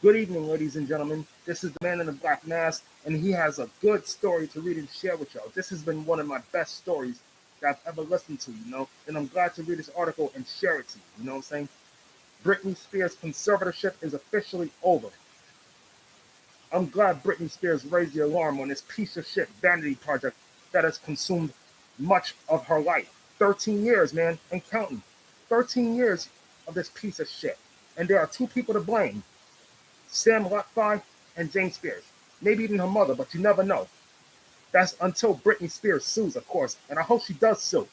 Good evening, ladies and gentlemen. This is the man in the black mask, and he has a good story to read and share with y'all. This has been one of my best stories that I've ever listened to, and I'm glad to read this article and share it to you, you know what I'm saying? Britney Spears' conservatorship is officially over. I'm glad Britney Spears raised the alarm on this piece of shit vanity project that has consumed much of her life. 13 years, man, and counting. 13 years of this piece of shit. And there are two people to blame: Sam Lotfi and James Spears. Maybe even her mother, but you never know. That's until Britney Spears sues, of course, and I hope she does sue,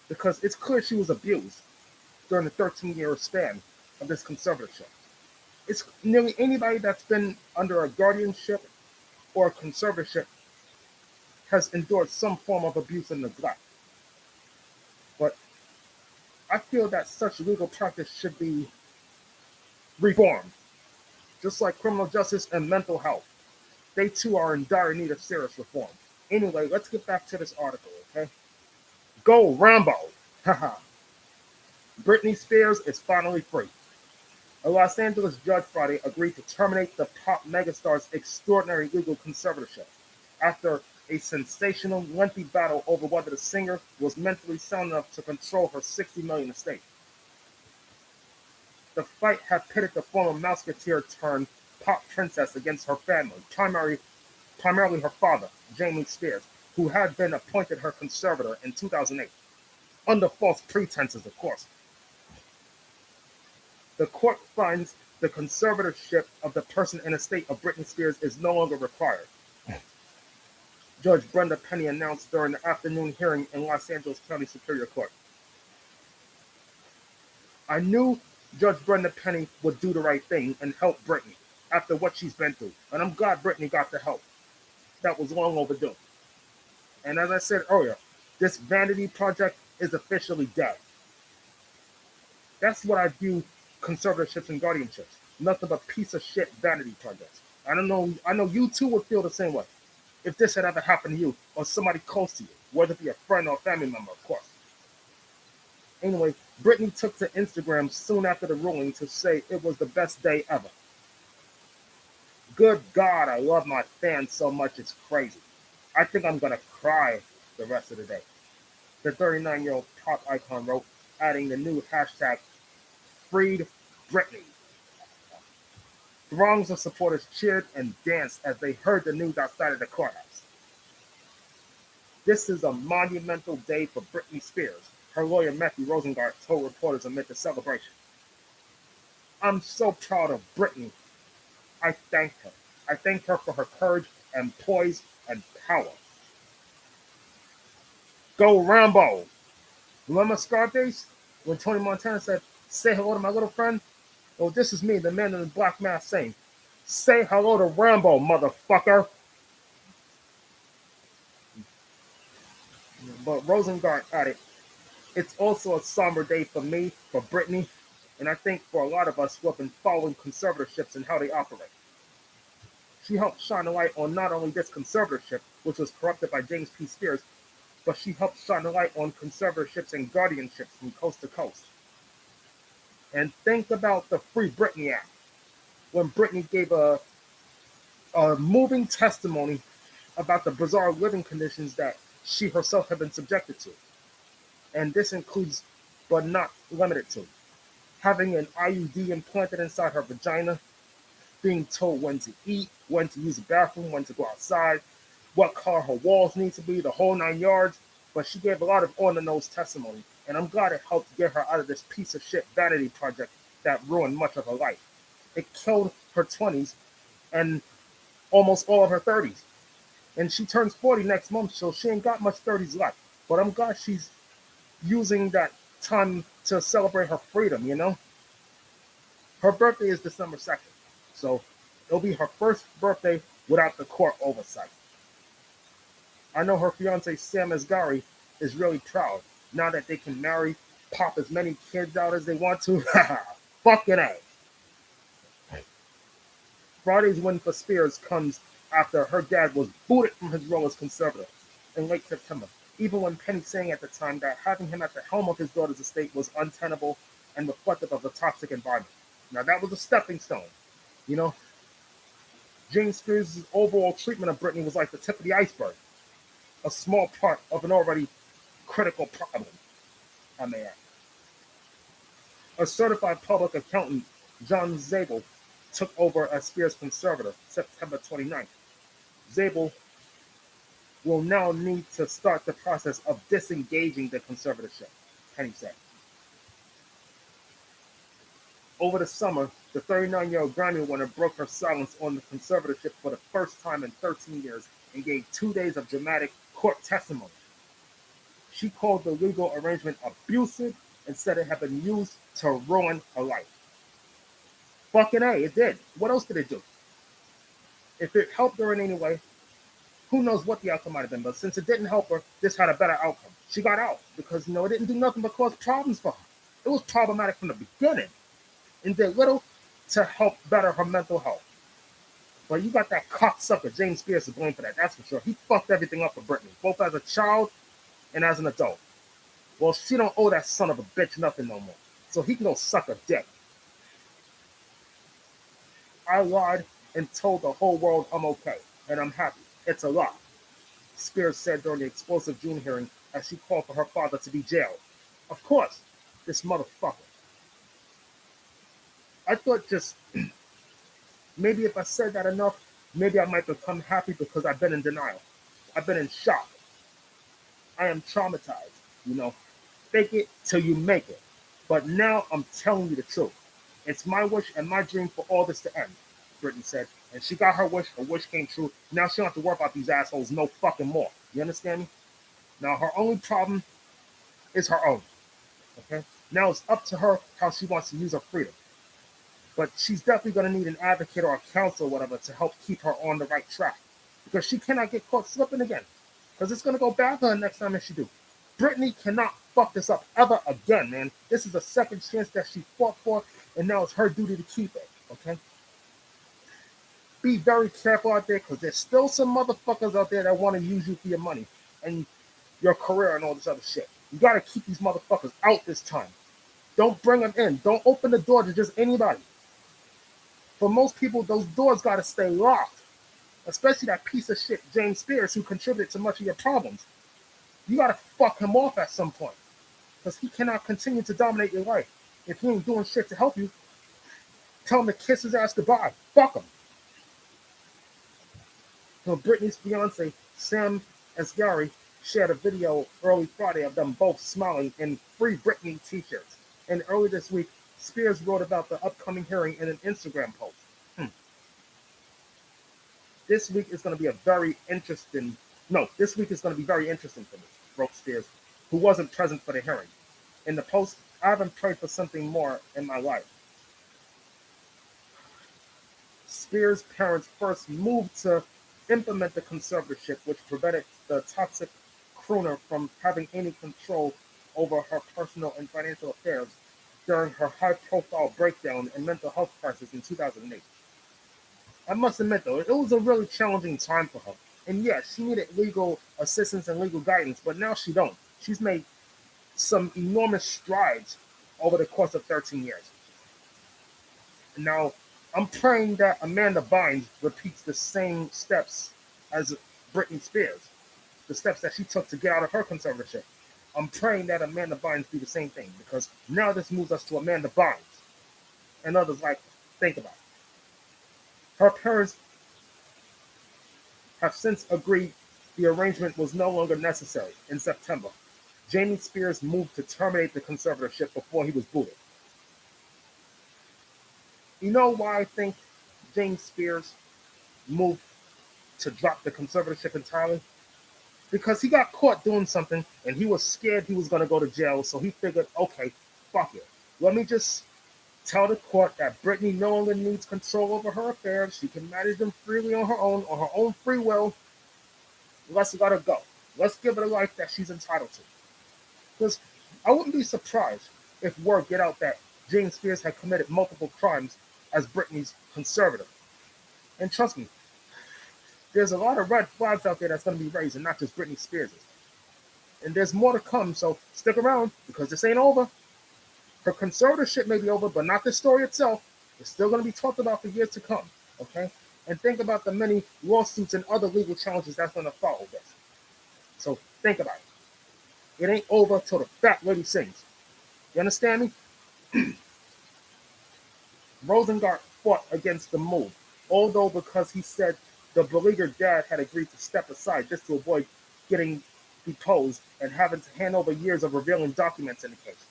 because it's clear she was abused during the 13-year span of this conservatorship. It's nearly anybody that's been under a guardianship or a conservatorship has endured some form of abuse and neglect. But I feel that such legal practice should be reformed, just like criminal justice and mental health. They too are in dire need of serious reform. Anyway, let's get back to this article, okay? Go Rambo! Haha. Britney Spears is finally free. A Los Angeles judge Friday agreed to terminate the pop megastar's extraordinary legal conservatorship after a sensational, lengthy battle over whether the singer was mentally sound enough to control her $60 million estate. The fight had pitted the former Mouseketeer turned pop princess against her family, primarily her father, Jamie Spears, who had been appointed her conservator in 2008, under false pretenses, of course. The court finds the conservatorship of the person in estate of Britney Spears is no longer required. Judge Brenda Penny announced during the afternoon hearing in Los Angeles County Superior Court. I knew Judge Brenda Penny would do the right thing and help Britney after what she's been through, and I'm glad Britney got the help. That was long overdue. And as I said earlier, this vanity project is officially dead. That's what I view conservatorships and guardianships. Nothing but piece of shit vanity projects. I know you too would feel the same way if this had ever happened to you or somebody close to you, whether it be a friend or a family member, of course. Anyway, Britney took to Instagram soon after the ruling to say it was the best day ever. Good God, I love my fans so much it's crazy. I think I'm gonna cry the rest of the day. The 39-year-old pop icon wrote, adding the new hashtag Freed Britney. Throngs of supporters cheered and danced as they heard the news outside of the courthouse. This is a monumental day for Britney Spears, her lawyer Matthew Rosengart told reporters amid the celebration. I'm so proud of Britney. I thank her. I thank her for her courage and poise and power. Go Rambo! Remember Scarface? When Tony Montana said, say hello to my little friend? Well, this is me, the man in the black mask, saying, say hello to Rambo, motherfucker! But Rosengart added, it's also a somber day for me, for Britney, and I think for a lot of us who have been following conservatorships and how they operate. She helped shine a light on not only this conservatorship, which was corrupted by James P. Spears, but she helped shine a light on conservatorships and guardianships from coast to coast. And think about the Free Britney Act, when Britney gave a moving testimony about the bizarre living conditions that she herself had been subjected to. And this includes, but not limited to, having an IUD implanted inside her vagina, being told when to eat, when to use the bathroom, when to go outside, what color her walls need to be, the whole 9 yards. But she gave a lot of on-the-nose testimony, and I'm glad it helped get her out of this piece of shit vanity project that ruined much of her life. It killed her 20s and almost all of her 30s. And she turns 40 next month, so she ain't got much 30s left. But I'm glad she's using that time to celebrate her freedom, you know? Her birthday is December 2nd, so it'll be her first birthday without the court oversight. I know her fiance Sam Asghari is really proud now that they can marry, pop as many kids out as they want to. Fucking A. Friday's win for Spears comes after her dad was booted from his role as conservator in late September, even when Penny saying at the time that having him at the helm of his daughter's estate was untenable and reflective of a toxic environment. Now that was a stepping stone. You know, James Spears' overall treatment of Britney was like the tip of the iceberg, a small part of an already critical problem, I may add. A certified public accountant, John Zabel, took over as Spears' conservator September 29th. Zabel will now need to start the process of disengaging the conservatorship, Penny said. Over the summer, the 39-year-old Grammy winner broke her silence on the conservatorship for the first time in 13 years and gave 2 days of dramatic court testimony. She called the legal arrangement abusive and said it had been used to ruin her life. Fucking A, it did. What else did it do? If it helped her in any way, who knows what the outcome might have been, but since it didn't help her, this had a better outcome. She got out because, it didn't do nothing but cause problems for her. It was problematic from the beginning and did little to help better her mental health. But you got that cocksucker James Spears to blame for that, that's for sure. He fucked everything up for Britney, both as a child and as an adult. Well, she don't owe that son of a bitch nothing no more, so he can go suck a dick. I lied and told the whole world I'm okay, and I'm happy. It's a lie, Spears said during the explosive June hearing as she called for her father to be jailed. Of course, this motherfucker. I thought just maybe if I said that enough, maybe I might become happy because I've been in denial. I've been in shock. I am traumatized. Fake it till you make it. But now I'm telling you the truth. It's my wish and my dream for all this to end, Britney said. And she got her wish came true. Now she don't have to worry about these assholes no fucking more. You understand me? Now her only problem is her own. Okay? Now it's up to her how she wants to use her freedom. But she's definitely going to need an advocate or a counsel or whatever to help keep her on the right track. Because she cannot get caught slipping again. Because it's going to go back on her next time that she do. Britney cannot fuck this up ever again, man. This is the second chance that she fought for, and now it's her duty to keep it, okay? Be very careful out there, because there's still some motherfuckers out there that want to use you for your money and your career and all this other shit. You got to keep these motherfuckers out this time. Don't bring them in. Don't open the door to just anybody. For most people, those doors got to stay locked, especially that piece of shit James Spears who contributed to much of your problems. You got to fuck him off at some point, because he cannot continue to dominate your life. If he ain't doing shit to help you, tell him to kiss his ass goodbye. Fuck him. Britney's fiance, Sam Asghari, shared a video early Friday of them both smiling in Free Britney t-shirts. And early this week, Spears wrote about the upcoming hearing in an Instagram post. This week is going to be very interesting for me, wrote Spears, who wasn't present for the hearing. In the post, I haven't prayed for something more in my life. Spears' parents first moved to implement the conservatorship, which prevented the toxic crooner from having any control over her personal and financial affairs during her high-profile breakdown and mental health crisis in 2008. I must admit, though, it was a really challenging time for her. And yes, she needed legal assistance and legal guidance, but now she don't. She's made some enormous strides over the course of 13 years. Now, I'm praying that Amanda Bynes repeats the same steps as Britney Spears, the steps that she took to get out of her conservatorship. I'm praying that Amanda Bynes do the same thing, because now this moves us to Amanda Bynes and others like her. Think about it. Her parents have since agreed the arrangement was no longer necessary. In September, Jamie Spears moved to terminate the conservatorship before he was booted. You know why I think James Spears moved to drop the conservatorship entirely? Because he got caught doing something and he was scared he was going to go to jail, so he figured, okay, fuck it. Let me just tell the court that Britney no longer needs control over her affairs. She can manage them freely on her own free will. Let's let her go. Let's give her the life that she's entitled to. Because I wouldn't be surprised if word get out that James Spears had committed multiple crimes as Britney's conservator. And trust me, there's a lot of red flags out there that's going to be raised, and not just Britney Spears'. And there's more to come, so stick around, because this ain't over. Her conservatorship may be over, but not the story itself. It's still going to be talked about for years to come, okay? And think about the many lawsuits and other legal challenges that's going to follow this. So think about it. It ain't over till the fat lady sings. You understand me? Rosengart fought against the move, although because he said the beleaguered dad had agreed to step aside just to avoid getting deposed and having to hand over years of revealing documents in the case.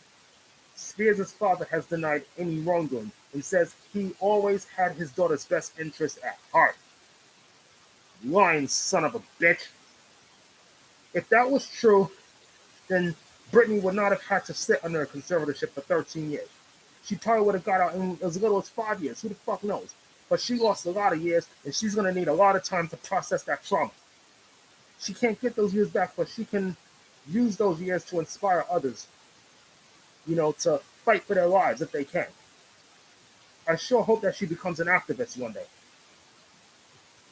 Spears' father has denied any wrongdoing and says he always had his daughter's best interest at heart. Lying son of a bitch. If that was true, then Britney would not have had to sit under a conservatorship for 13 years. She probably would have got out in as little as 5 years. Who the fuck knows? But she lost a lot of years, and she's going to need a lot of time to process that trauma. She can't get those years back, but she can use those years to inspire others, to fight for their lives if they can. I sure hope that she becomes an activist one day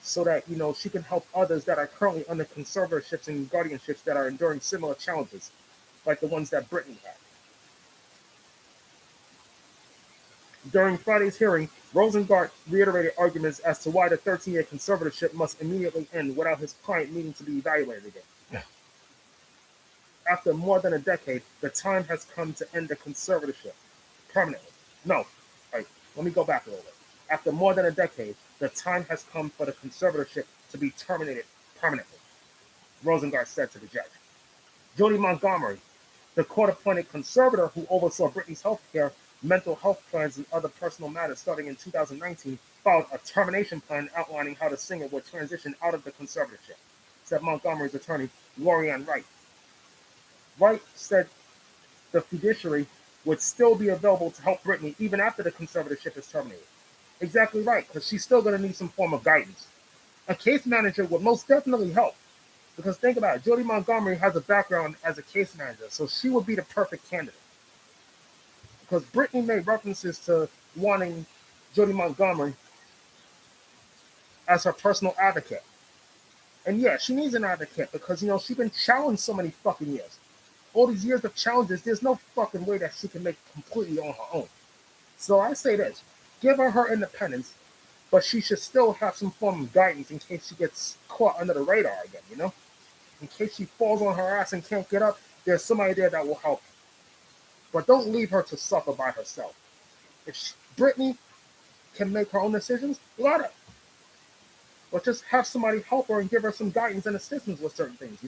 so that, she can help others that are currently under conservatorships and guardianships that are enduring similar challenges, like the ones that Britney had. During Friday's hearing, Rosengart reiterated arguments as to why the 13-year conservatorship must immediately end without his client needing to be evaluated again. Yeah. After more than a decade, the time has come to end the conservatorship permanently. No, right, let me go back a little bit. After more than a decade, the time has come for the conservatorship to be terminated permanently, Rosengart said to the judge. Jody Montgomery, the court-appointed conservator who oversaw Britney's health care, mental health plans, and other personal matters starting in 2019, filed a termination plan outlining how the singer would transition out of the conservatorship, said Montgomery's attorney, Lorianne Wright. Wright said the fiduciary would still be available to help Britney even after the conservatorship is terminated. Exactly right, because she's still going to need some form of guidance. A case manager would most definitely help. Because think about it, Jody Montgomery has a background as a case manager, so she would be the perfect candidate. Because Britney made references to wanting Jody Montgomery as her personal advocate. And yeah, she needs an advocate because, she's been challenged so many fucking years. All these years of challenges, there's no fucking way that she can make completely on her own. So I say this, give her independence, but she should still have some form of guidance in case she gets caught under the radar again, In case she falls on her ass and can't get up, there's somebody there that will help. But don't leave her to suffer by herself. If Britney can make her own decisions, let her. But just have somebody help her and give her some guidance and assistance with certain things,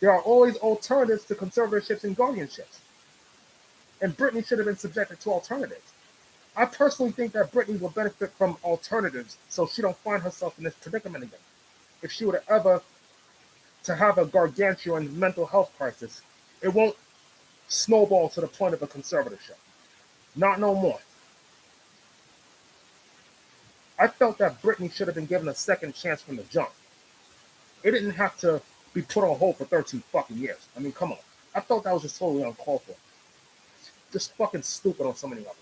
There are always alternatives to conservatorships and guardianships. And Britney should have been subjected to alternatives. I personally think that Britney will benefit from alternatives so she don't find herself in this predicament again. If she were to ever to have a gargantuan mental health crisis, it won't snowball to the point of a conservatorship. Not no more. I felt that Britney should have been given a second chance from the jump. It didn't have to be put on hold for 13 fucking years. I mean, come on. I felt that was just totally uncalled for. Just fucking stupid on so many levels.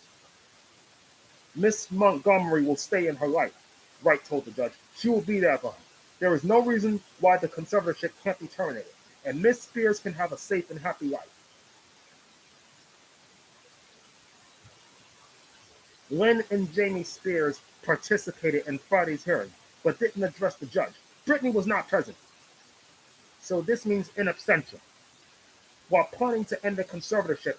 Miss Montgomery will stay in her life, Wright told the judge. She will be there for her. There is no reason why the conservatorship can't be terminated, and Miss Spears can have a safe and happy life. Lynn and Jamie Spears participated in Friday's hearing, but didn't address the judge. Britney was not present. So this means in absentia. While planning to end the conservatorship,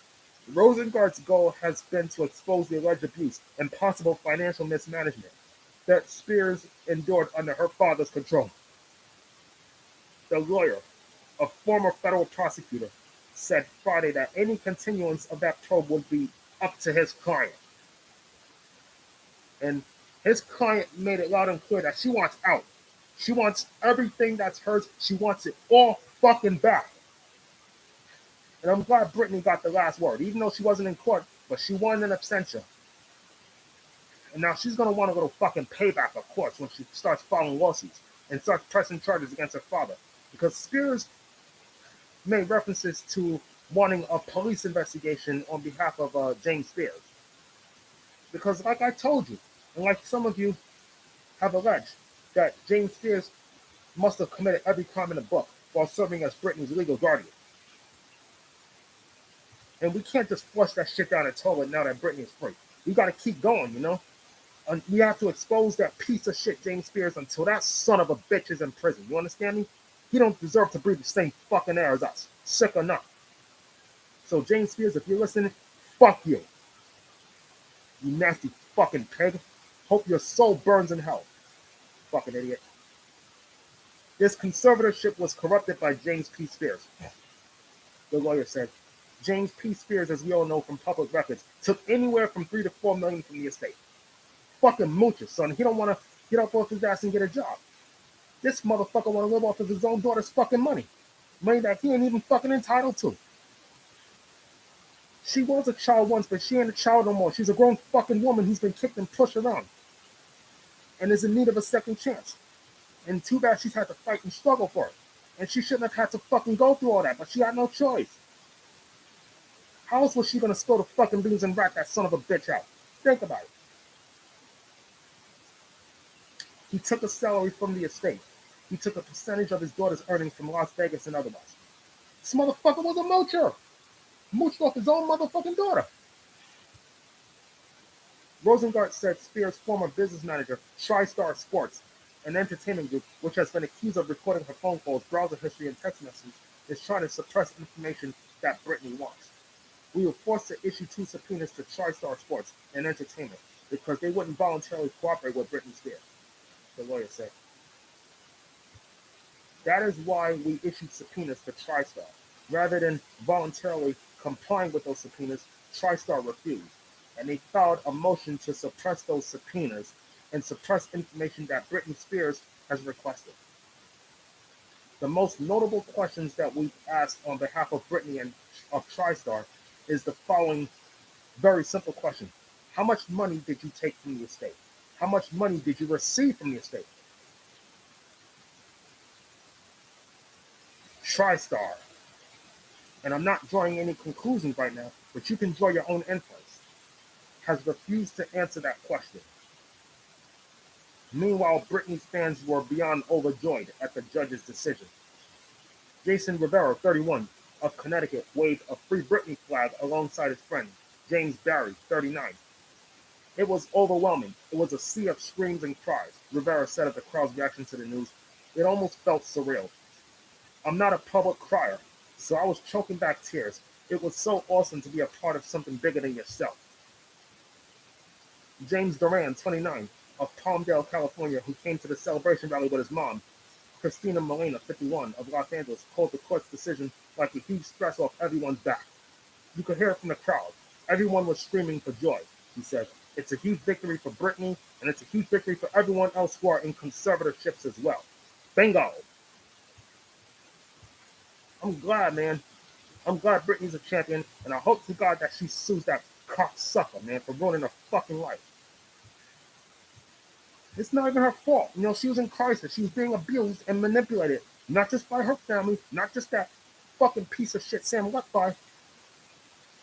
Rosengart's goal has been to expose the alleged abuse and possible financial mismanagement that Spears endured under her father's control. The lawyer, a former federal prosecutor, said Friday that any continuance of that probe would be up to his client. And his client made it loud and clear that she wants out. She wants everything that's hers. She wants it all fucking back. And I'm glad Britney got the last word, even though she wasn't in court, but she won in absentia. And now she's going to want a little fucking payback, of course, when she starts filing lawsuits and starts pressing charges against her father. Because Spears made references to wanting a police investigation on behalf of James Spears. Because like I told you, and like some of you have alleged, that James Spears must have committed every crime in the book while serving as Britney's legal guardian. And we can't just flush that shit down the toilet now that Britney is free. We got to keep going, you know? And we have to expose that piece of shit James Spears until that son of a bitch is in prison. You understand me? He don't deserve to breathe the same fucking air as us. Sick or not. So James Spears, if you're listening, fuck you. You nasty fucking pig. Hope your soul burns in hell. Fucking idiot. This conservatorship was corrupted by James P. Spears. The lawyer said, James P. Spears, as we all know from public records, took anywhere from $3 to $4 million from the estate. Fucking moocher, son. He don't want to get up off his ass and get a job. This motherfucker want to live off of his own daughter's fucking money. Money that he ain't even fucking entitled to. She was a child once, but she ain't a child no more. She's a grown fucking woman who's been kicked and pushed around. And is in need of a second chance. And too bad she's had to fight and struggle for it. And she shouldn't have had to fucking go through all that, but she had no choice. How else was she going to spill the fucking beans and rat that son of a bitch out? Think about it. He took a salary from the estate. He took a percentage of his daughter's earnings from Las Vegas and otherwise. This motherfucker was a moocher. Mooched off his own motherfucking daughter. Rosengart said Spears' former business manager, TriStar Sports, an entertainment group which has been accused of recording her phone calls, browser history, and text messages, is trying to suppress information that Britney wants. We were forced to issue 2 subpoenas to TriStar Sports and Entertainment because they wouldn't voluntarily cooperate with Britney Spears, the lawyer said. That is why we issued subpoenas to TriStar. Rather than voluntarily complying with those subpoenas, TriStar refused, and they filed a motion to suppress those subpoenas and suppress information that Britney Spears has requested. The most notable questions that we've asked on behalf of Britney and of TriStar is the following very simple question. How much money did you take from the estate? How much money did you receive from the estate? TriStar, and I'm not drawing any conclusions right now, but you can draw your own inference, has refused to answer that question. Meanwhile, Britney's fans were beyond overjoyed at the judge's decision. Jason Rivera, 31, of Connecticut, waved a Free Britney flag alongside his friend, James Barry, 39. It was overwhelming. It was a sea of screams and cries, Rivera said of the crowd's reaction to the news. It almost felt surreal. I'm not a public crier, so I was choking back tears. It was so awesome to be a part of something bigger than yourself. James Duran, 29, of Palmdale, California, who came to the celebration rally with his mom, Christina Molina, 51, of Los Angeles, called the court's decision like a huge stress off everyone's back. You could hear it from the crowd. Everyone was screaming for joy, he said. It's a huge victory for Britney, and it's a huge victory for everyone else who are in conservatorships as well. Bingo! I'm glad, man. I'm glad Britney's a champion, and I hope to God that she sues that cocksucker, man, for ruining her fucking life. It's not even her fault. You know, she was in crisis. She was being abused and manipulated, not just by her family, not just that fucking piece of shit Sam Lutfi,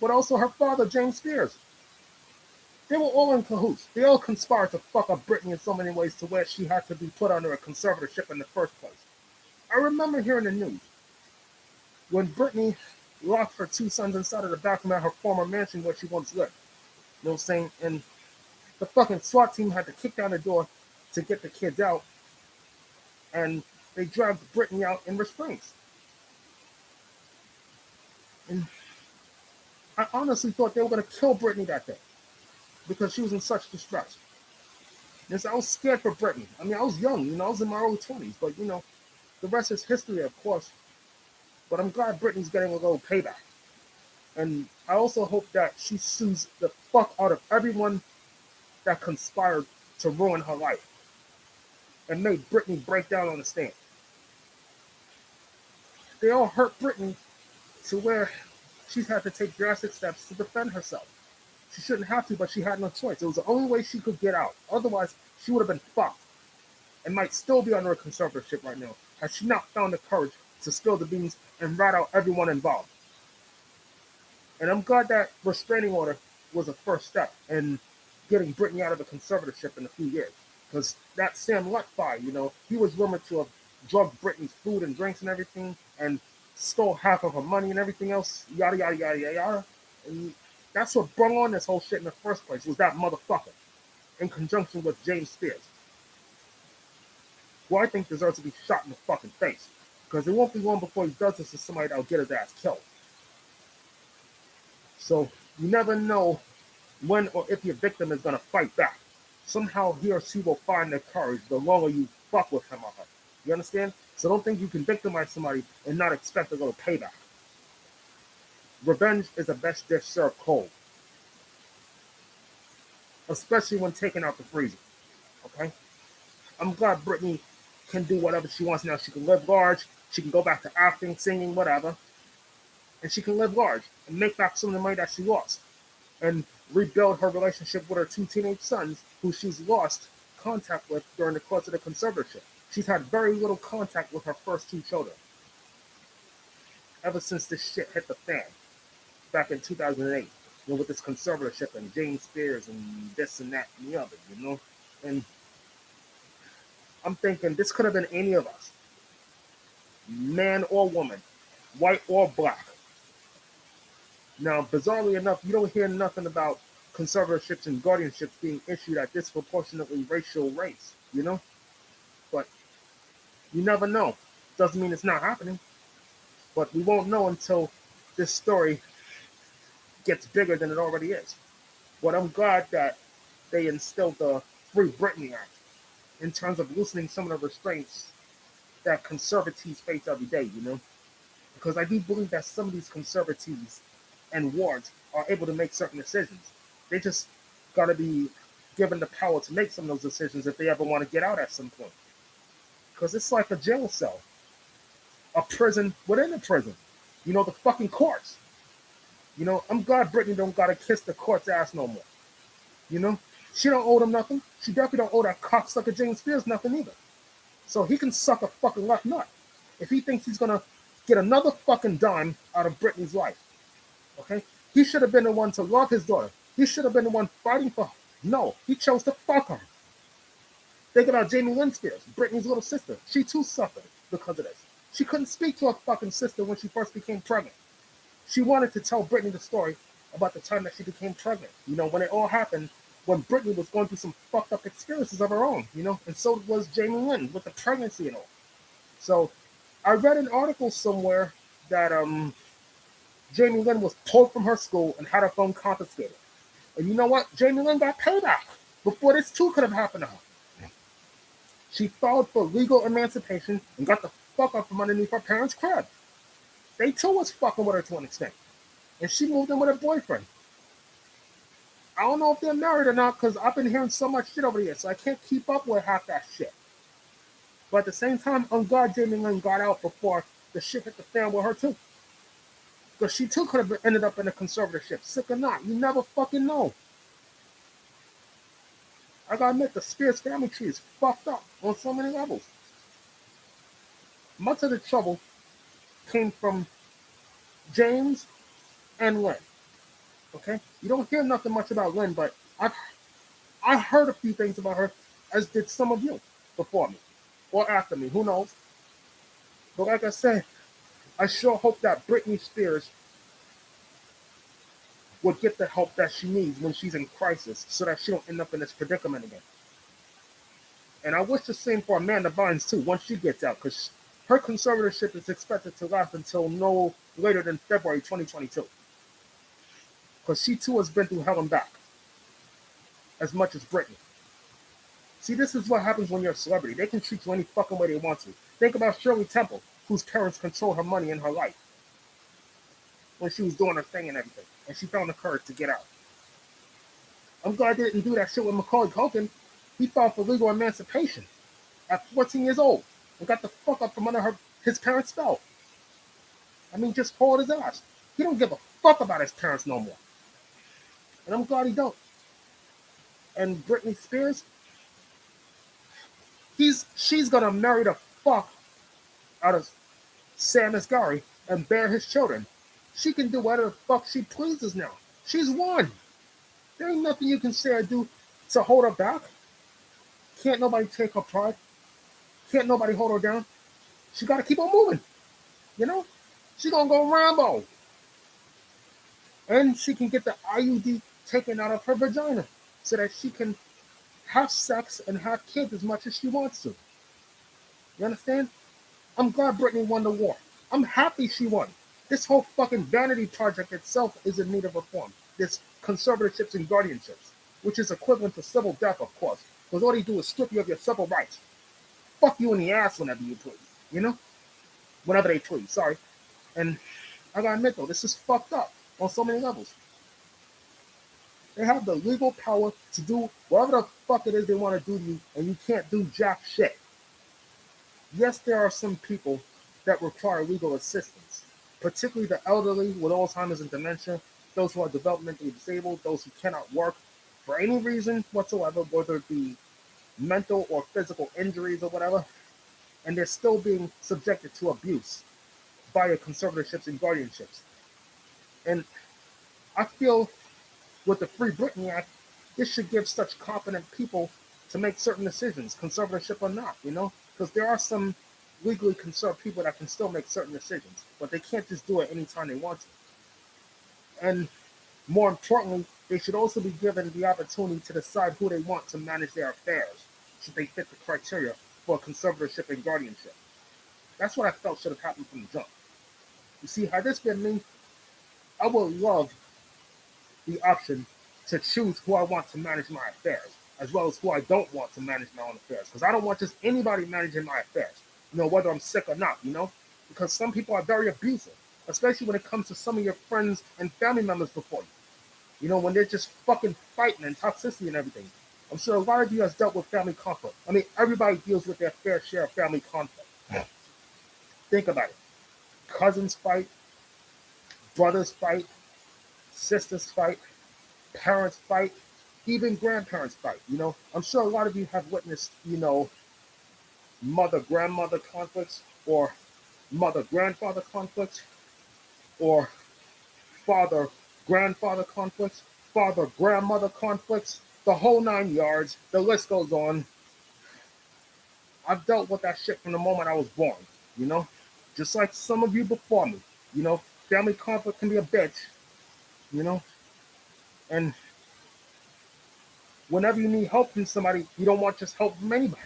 but also her father, James Spears. They were all in cahoots. They all conspired to fuck up Britney in so many ways to where she had to be put under a conservatorship in the first place. I remember hearing the news when Britney locked her 2 sons inside of the bathroom at her former mansion where she once lived. You know what I'm saying? And the fucking SWAT team had to kick down the door to get the kids out, and they dragged Britney out in restraints. And I honestly thought they were going to kill Britney that day because she was in such distress. And so I was scared for Britney. I mean, I was young, you know, I was in my early 20s, but, you know, the rest is history, of course. But I'm glad Britney's getting a little payback. And I also hope that she sues the fuck out of everyone that conspired to ruin her life and made Britney break down on the stand. They all hurt Britney to where she's had to take drastic steps to defend herself. She shouldn't have to, but she had no choice. It was the only way she could get out. Otherwise, she would have been fucked and might still be under a conservatorship right now had she not found the courage to spill the beans and rat out everyone involved. And I'm glad that restraining order was a first step in getting Britney out of a conservatorship in a few years. Because that Sam Lutfi, you know, he was rumored to have drugged Britney's food and drinks and everything and stole half of her money and everything else, yada, yada, yada, yada, yada. And That's what brought on this whole shit in the first place, was that motherfucker, in conjunction with James Spears, who I think deserves to be shot in the fucking face. Because it won't be long before he does this to somebody that'll get his ass killed. So you never know when or if your victim is going to fight back. Somehow he or she will find the courage the longer you fuck with him or her. You understand? So don't think you can victimize somebody and not expect to go to payback. Revenge is the best dish served cold. Especially when taken out the freezer. Okay? I'm glad Britney can do whatever she wants now. She can live large. She can go back to acting, singing, whatever. And she can live large and make back some of the money that she lost. And rebuild her relationship with her 2 teenage sons, who she's lost contact with during the course of the conservatorship. She's had very little contact with her first 2 children ever since this shit hit the fan back in 2008, with this conservatorship and James Spears and this and that and the other, And I'm thinking this could have been any of us, man or woman, white or black. Now, bizarrely enough, you don't hear nothing about conservatorships and guardianships being issued at disproportionately racial rates, But you never know. Doesn't mean it's not happening. But we won't know until this story gets bigger than it already is. But I'm glad that they instilled the Free Britney Act in terms of loosening some of the restraints that conservatives face every day, Because I do believe that some of these conservatives and wards are able to make certain decisions. They just got to be given the power to make some of those decisions if they ever want to get out at some point. Because it's like a jail cell, a prison within a prison. The fucking courts. I'm glad Britney don't got to kiss the court's ass no more. She don't owe them nothing. She definitely don't owe that cocksucker James Spears nothing either. So he can suck a fucking left nut if he thinks he's going to get another fucking dime out of Britney's life. Okay? He should have been the one to love his daughter. He should have been the one fighting for her. No, he chose to fuck her. Think about Jamie Lynn Spears, Britney's little sister. She too suffered because of this. She couldn't speak to her fucking sister when she first became pregnant. She wanted to tell Britney the story about the time that she became pregnant. When it all happened, when Britney was going through some fucked up experiences of her own, and so was Jamie Lynn with the pregnancy and all. So I read an article somewhere that Jamie Lynn was pulled from her school and had her phone confiscated. And you know what? Jamie Lynn got payback before this too could have happened to her. She filed for legal emancipation and got the fuck up from underneath her parents' crib. They too was fucking with her to an extent. And she moved in with her boyfriend. I don't know if they're married or not because I've been hearing so much shit over the years, so I can't keep up with half that shit. But at the same time, I'm glad Jamie Lynn got out before the shit hit the fan with her too. Because she too could have ended up in a conservatorship. Sick or not, you never fucking know. I gotta admit, the Spears family tree is fucked up on so many levels. Much of the trouble came from James and Lynn. Okay? You don't hear nothing much about Lynn, but I heard a few things about her, as did some of you before me. Or after me, who knows? But like I said, I sure hope that Britney Spears would get the help that she needs when she's in crisis so that she don't end up in this predicament again. And I wish the same for Amanda Bynes too, once she gets out, because her conservatorship is expected to last until no later than February 2022. Because she too has been through hell and back, as much as Britney. See, this is what happens when you're a celebrity. They can treat you any fucking way they want to. Think about Shirley Temple, whose parents controlled her money and her life when she was doing her thing and everything. And she found the courage to get out. I'm glad they didn't do that shit with Macaulay Culkin. He filed for legal emancipation at 14 years old and got the fuck up from under his parents' spell. I mean, just hauled his ass. He don't give a fuck about his parents no more. And I'm glad he don't. And Britney Spears, she's gonna marry the fuck out of Sam Asghari and bear his children. She can do whatever the fuck she pleases now. She's won. There ain't nothing you can say or do to hold her back. Can't nobody take her pride. Can't nobody hold her down. She got to keep on moving. She gonna go Rambo. And she can get the IUD taken out of her vagina so that she can have sex and have kids as much as she wants to. You understand? I'm glad Britney won the war. I'm happy she won. This whole fucking vanity project itself is in need of reform. This conservatorships and guardianships, which is equivalent to civil death, of course, because all they do is strip you of your civil rights. Fuck you in the ass whenever you please. You know? Whenever they please, sorry. And I gotta admit though, this is fucked up on so many levels. They have the legal power to do whatever the fuck it is they want to do to you, and you can't do jack shit. Yes, there are some people that require legal assistance, particularly the elderly with Alzheimer's and dementia, those who are developmentally disabled, those who cannot work for any reason whatsoever, whether it be mental or physical injuries or whatever, and they're still being subjected to abuse via conservatorships and guardianships. And I feel with the Free Britney Act, this should give such competent people to make certain decisions, conservatorship or not, you know? Because there are some legally conserved people that can still make certain decisions, but they can't just do it anytime they want to. And more importantly, they should also be given the opportunity to decide who they want to manage their affairs, should they fit the criteria for conservatorship and guardianship. That's what I felt should have happened from the jump. You see, had this been me, I would love the option to choose who I want to manage my affairs, as well as who I don't want to manage my own affairs. Because I don't want just anybody managing my affairs, you know, whether I'm sick or not, you know? Because some people are very abusive, especially when it comes to some of your friends and family members before you. You know, when they're just fucking fighting and toxicity and everything. I'm sure a lot of you has dealt with family conflict. I mean, everybody deals with their fair share of family conflict. Think about it. Cousins fight, brothers fight, sisters fight, parents fight, even grandparents fight. You know, I'm sure a lot of you have witnessed, you know, mother-grandmother conflicts, or mother-grandfather conflicts, or father-grandfather conflicts, father-grandmother conflicts, the whole 9 yards. The list goes on. I've dealt with that shit from the moment I was born, you know, just like some of you before me. You know, family conflict can be a bitch, you know, and whenever you need help from somebody, you don't want just help from anybody,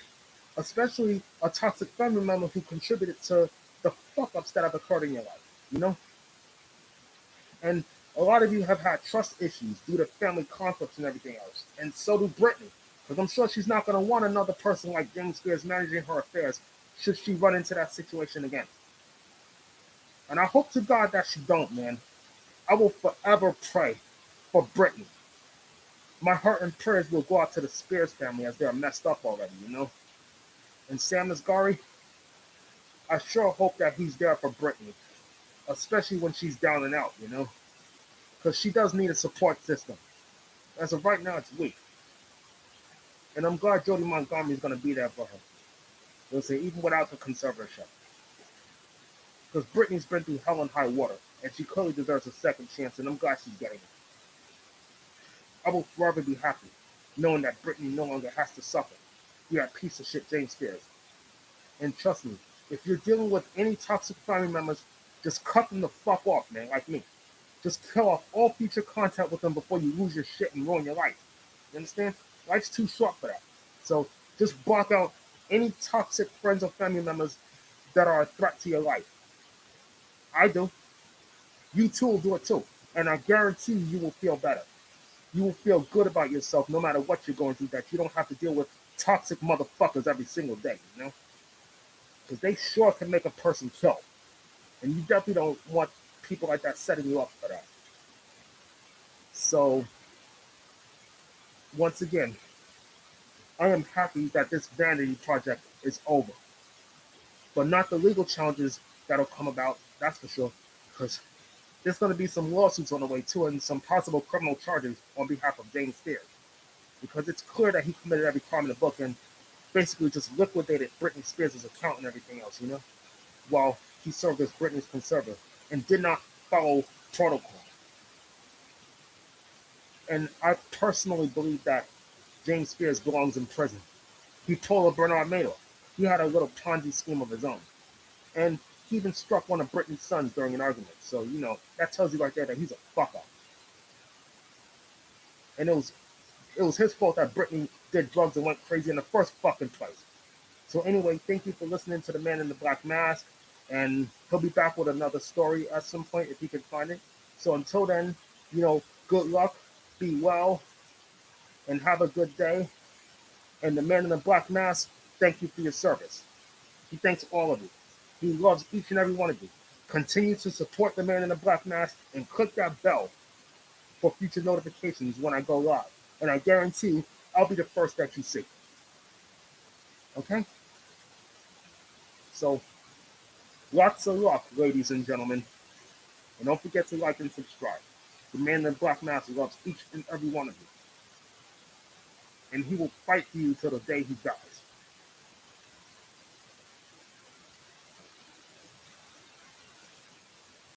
especially a toxic family member who contributed to the fuck ups that have occurred in your life, you know? And a lot of you have had trust issues due to family conflicts and everything else. And so do Britney, because I'm sure she's not going to want another person like Britney Spears managing her affairs should she run into that situation again. And I hope to God that she don't, man. I will forever pray for Britney. My heart and prayers will go out to the Spears family as they're messed up already, you know? And Sam Asghari, I sure hope that he's there for Britney, especially when she's down and out, you know? Because she does need a support system. As of right now, it's weak. And I'm glad Jody Montgomery is going to be there for her. They'll say, even without the conservatorship. Because Britney's been through hell and high water, and she clearly deserves a second chance, and I'm glad she's getting it. I will forever be happy, knowing that Britney no longer has to suffer. You're a piece of shit, James Spears. And trust me, if you're dealing with any toxic family members, just cut them the fuck off, man, like me. Just kill off all future contact with them before you lose your shit and ruin your life. You understand? Life's too short for that. So just block out any toxic friends or family members that are a threat to your life. I do. You too will do it too. And I guarantee you will feel better. You will feel good about yourself no matter what you're going through, that you don't have to deal with toxic motherfuckers every single day, you know? Because they sure can make a person kill. And you definitely don't want people like that setting you up for that. So, once again, I am happy that this vanity project is over. But not the legal challenges that'll come about, that's for sure. Because there's going to be some lawsuits on the way too, and some possible criminal charges on behalf of James Spears. Because it's clear that he committed every crime in the book and basically just liquidated Britney Spears' account and everything else, you know, while he served as Britney's conservator and did not follow protocol. And I personally believe that James Spears belongs in prison. He told Bernard Madoff. He had a little Ponzi scheme of his own. And he even struck one of Britney's sons during an argument. So, you know, that tells you right there that he's a fuck up. and it was his fault that Britney did drugs and went crazy in the first fucking place. So anyway, thank you for listening to the Man in the Black Mask, and he'll be back with another story at some point if he can find it. So until then, good luck, be well, and have a good day. And the Man in the Black Mask, thank you for your service. He thanks all of you. He loves each and every one of you. Continue to support the Man in the Black Mask and click that bell for future notifications when I go live. And I guarantee I'll be the first that you see. Okay? So, lots of luck, ladies and gentlemen. And don't forget to like and subscribe. The Man in the Black Mask loves each and every one of you. And he will fight for you till the day he dies.